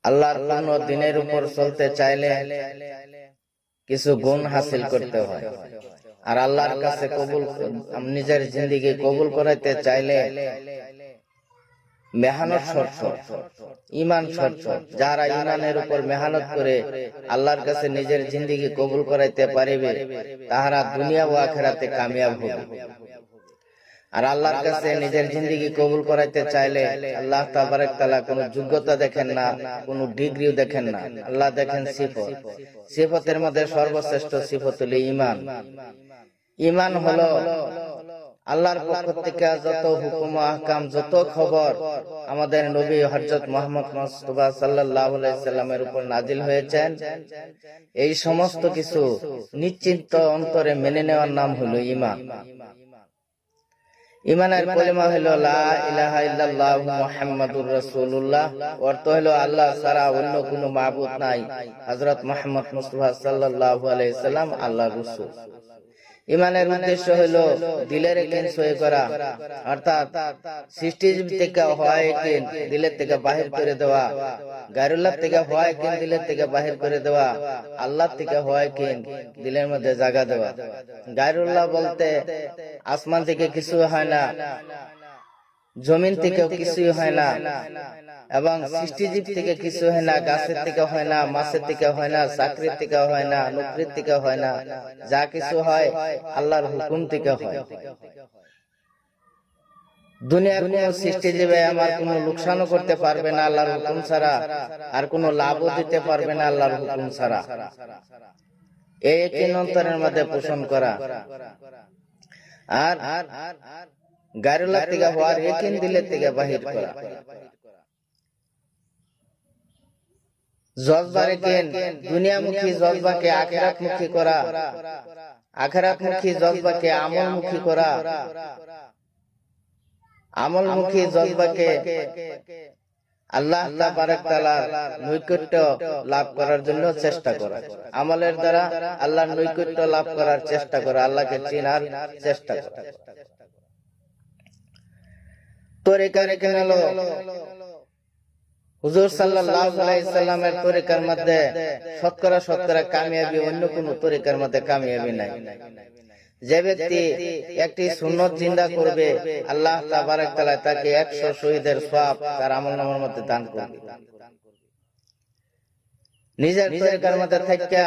আল্লাহর কোন দিনের উপর চলতে চাইলে কিছু গুণ হাসিল করতে হয়, আর আল্লাহর কাছে কবুল নিজের জিন্দেগি কবুল করাইতে চাইলে মেহনত শর্ত, ঈমান শর্ত। যারা ঈমানের উপর মেহনত করে আল্লাহর কাছে নিজের জিন্দেগি কবুল করাইতে পারিবে, তাহারা দুনিয়া ও আখিরাতে কামিয়াব হবে। আর আল্লাহর কাছে নিজের জিন্দেগি কবুল করাইতে চাইলে আল্লাহ তাবারক তাআলা কোনো যোগ্যতা দেখেন না, কোনো ডিগ্রিও দেখেন না। আল্লাহ দেখেন সিফত। সিফতের মধ্যে সর্বশ্রেষ্ঠ সিফত হলো ঈমান। ঈমান হলো আল্লাহর পক্ষ থেকে যত হুকুম আহকাম, যত খবর আমাদের নবী হযরত মুহাম্মদ মুস্তাফা সাল্লাল্লাহু আলাইহি সাল্লামের উপর নাজিল হয়েছেন, এই সমস্ত কিছু নিশ্চিন্ত অন্তরে মেনে নেওয়ার নাম হলো ঈমান। ঈমানের কলিমা হলো লা ইলাহা ইল্লাল্লাহু মুহাম্মাদুর রাসূলুল্লাহ। অর্থ হলো আল্লাহ ছাড়া অন্য কোনো মাবুদ নাই, হযরত মুহাম্মদ মুস্তাফা সাল্লাল্লাহু আলাইহি সাল্লাম আল্লাহর রাসূল। ঈমানের উদ্দেশ্য হলো দিলের ইয়াকিন সহি করা, অর্থাৎ সৃষ্টিজীব থেকে হওয়া ইয়াকিন দিলের থেকে বাহির করে দেওয়া, গায়রুল্লাহ থেকে হওয়া ইয়াকিন দিলের থেকে বাহির করে দেওয়া, আল্লাহ থেকে হওয়া ইয়াকিন দিলের মধ্যে জায়গা দেওয়া। গায়রুল্লাহ বলতে আসমান থেকে কিছু হয় না, জমিন থেকেও কিছুই হয় না, এবং সৃষ্টিজীব থেকে কিছু হয় না, গাছের থেকে হয় না, মাছের থেকে হয় না, চাকরির থেকে হয় না, নকরির থেকে হয় না। যা কিছু হয় আল্লাহর হুকুম থেকে হয়। দুনিয়ার কোন সৃষ্টিজীবে আমার কোনো লোকসানও করতে পারবে না আল্লাহর হুকুম ছাড়া, আর কোনো লাভও দিতে পারবে না আল্লাহর হুকুম ছাড়া। এই ইয়াকিন অন্তরের মধ্যে পোষণ করা, আর গায়রুল্লাহ থেকে হওয়ার ইয়াকিন দিলের থেকে বাহির করা। জজবার ইয়াকিন দুনিয়ামুখী জজবাকে আখিরাতমুখী করা, আখিরাতমুখী জজবাকে আমলমুখী করা, আমলমুখী জজবাকে আল্লাহ তাবারক তাআলার নৈকট্য লাভ করার জন্য চেষ্টা করা। আমলের দ্বারা আল্লাহর নৈকট্য লাভ করার চেষ্টা করা, আল্লাহকে চেনার চেষ্টা করা। তরিকার ইয়াকিন হলো হুজুর সাল্লাল্লাহু আলাইহি সাল্লামের তরিকার মধ্যে শতকরা কামিয়াবি অন্য কোন তরিকার মধ্যে কামিয়াবি নাই। যে ব্যক্তি একটি সুন্নত জিন্দা করবে, আল্লাহ তাবারক তাআলা তাকে 100 শহীদের সওয়াব তার আমলনামার মধ্যে দান করবে। নিজের তরিকার মধ্যে থাকা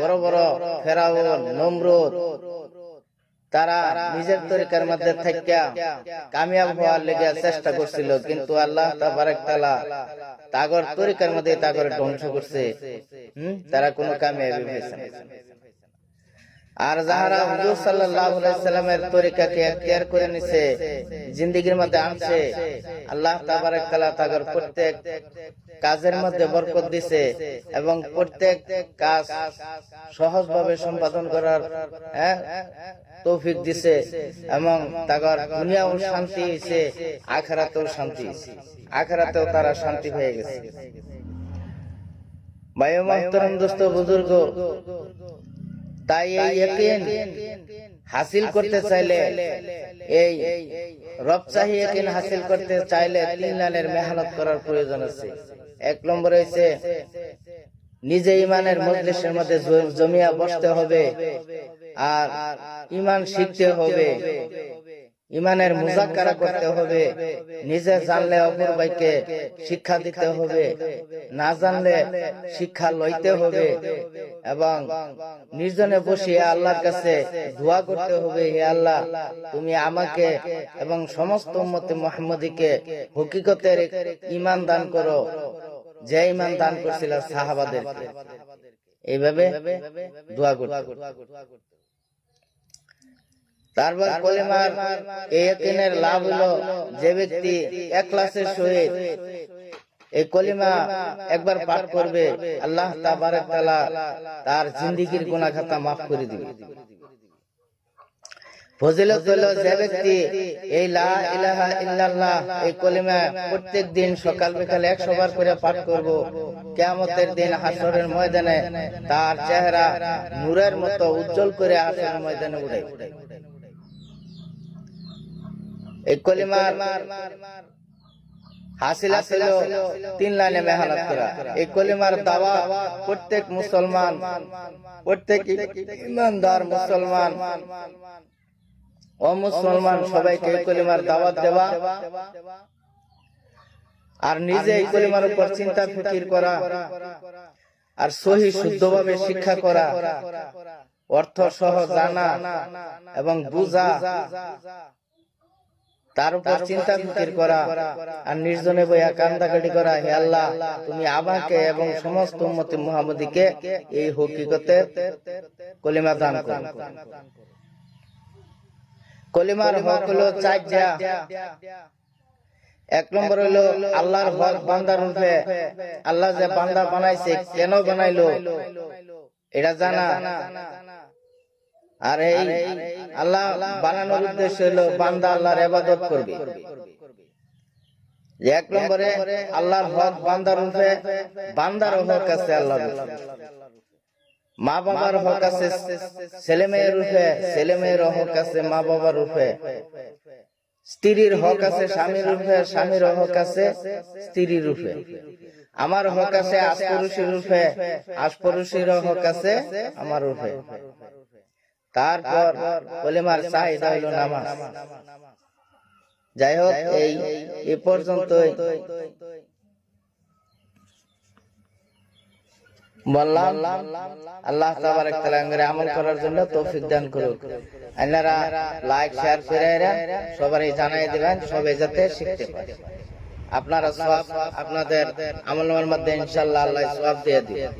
বড় বড় ফেরাউন, নমরুদ, তারা নিজের তরিকার মধ্যে থাকা কামিয়াব হওয়ার লেগে চেষ্টা করছিল, কিন্তু আল্লাহ তাবারক তাআলা তাগর তরিকার মধ্যে তাগর ধ্বংস করছে। তারা কোনো কামিয়াবি হয়েছে না। আর যারা হুজুর সাল্লাল্লাহু আলাইহি সাল্লামের তরিকাকে ইখতিয়ার করে নিছে, জিন্দেগীর মধ্যে আনছে, আল্লাহ তাবারক তাআলা তাগর প্রত্যেক কাজের মধ্যে বরকত দিছে এবং প্রত্যেক কাজ সহজভাবে সম্পাদন করার তৌফিক দিছে, এবং তাগর দুনিয়াও শান্তি হইছে, আখিরাতেও শান্তি হইছে, আখিরাতেও তারা শান্তি পেয়ে গেছে। ভাই ও মুহতারাম দোস্ত বুজুর্গ, তাই এই ইয়াকিন হাসিল করতে চাইলে, এই রবচাহি ইয়াকিন হাসিল করতে চাইলে 3 লাইনের মেহনত করার প্রয়োজন আছে। 1 নম্বর হইছে নিজে ঈমানের মজলিসের মধ্যে জমিয়া বসতে হবে, আর ঈমান শিখতে হবে, ঈমানের মুযাক্কারা করতে হবে। নিজে জানলে অপর ভাইকে শিক্ষা দিতে হবে, না জানলে শিক্ষা লইতে হবে, এবং নির্জনে বসে আল্লাহর কাছে দোয়া করতে হবে, হে আল্লাহ তুমি আমাকে এবং সমস্ত উম্মতে মুহাম্মাদীকে হকিকতের ঈমান দান করো, যে ঈমান দান করছিল সাহাবাদেরকে। এইভাবে দোয়া করতে। তারপর কলিমার ইয়াকিনের লাভ হলো, যে ব্যক্তি ইখলাসের সহিত এই কলিমা একবার পাঠ করবে, আল্লাহ তাবারক তাআলা তার জিন্দেগীর গুনাহ খাতা মাফ করে দিবে। ফজিলত হলো, যে ব্যক্তি এই লা ইলাহা ইল্লাল্লাহ এই কলিমা প্রত্যেক দিন সকাল বিকাল 100 বার করে পাঠ করব, কিয়ামতের দিন হাসরের ময়দানে তার চেহারা নূরের মতো উজ্জ্বল করে হাসরের ময়দানে উঠে। এই কলিমার হাসিল ছিল 3 লাইনে মেহনত করা। এই কলিমার দাওয়া প্রত্যেক মুসলমান, প্রত্যেক ইমানদার মুসলমান ও মুসলমান সবাইকে এই কলিমার দাওয়াত দেওয়া, আর নিজে এই কলিমার উপর চিন্তা ফিকির করা, আর সহি শুদ্ধভাবে শিক্ষা করা, অর্থ সহ জানা এবং বুঝা, তার উপর চিন্তা ফিকির করা, আর নির্জনে বইয়া কান্দাকাটি করা। হে আল্লাহ, তুমি আমাকে এবং সমস্ত উম্মতে মুহাম্মদীকে এই হকিকতের কলিমা দান করো। কলিমার হক হলো 4টা। 1 নম্বর হলো আল্লাহর হক বান্দার রূপে। আল্লাহ যে বান্দা বানাইছে, কেন বানাইলো এটা জানা। আর এই আল্লাহ বানানোর উদ্দেশ্য হলো বান্দা আল্লাহর ইবাদত করবে। 1 নম্বরে আল্লাহর হক বান্দার রূপে, বান্দার হক আছে আল্লাহর রূপে। মা বাবার হক আছে ছেলে মেয়ের রূপে, ছেলে মেয়ের হক আছে মা বাবার রূপে। স্ত্রীর হক আছে স্বামীর রূপে, স্বামীর হক আছে স্ত্রীর রূপে। আমার হক আছে আশপুরুষের রূপে, আশপুরুষের হক আছে আমার রূপে। তারপর কলিমার চাহিদা হইল নামাজ। যাই হোক, এই পর্যন্তই বললাম। আল্লাহ তাবারক তাআলা আমাদের আমল করার জন্য তৌফিক দান করুক। আপনারা লাইক শেয়ার করে সবাই জানাই দিবেন, সবাই যাতে শিখতে পারে। আপনারা সওয়াব আপনাদের আমলের মধ্যে ইনশাআল্লাহ আল্লাহ সওয়াব দিয়ে দিবেন।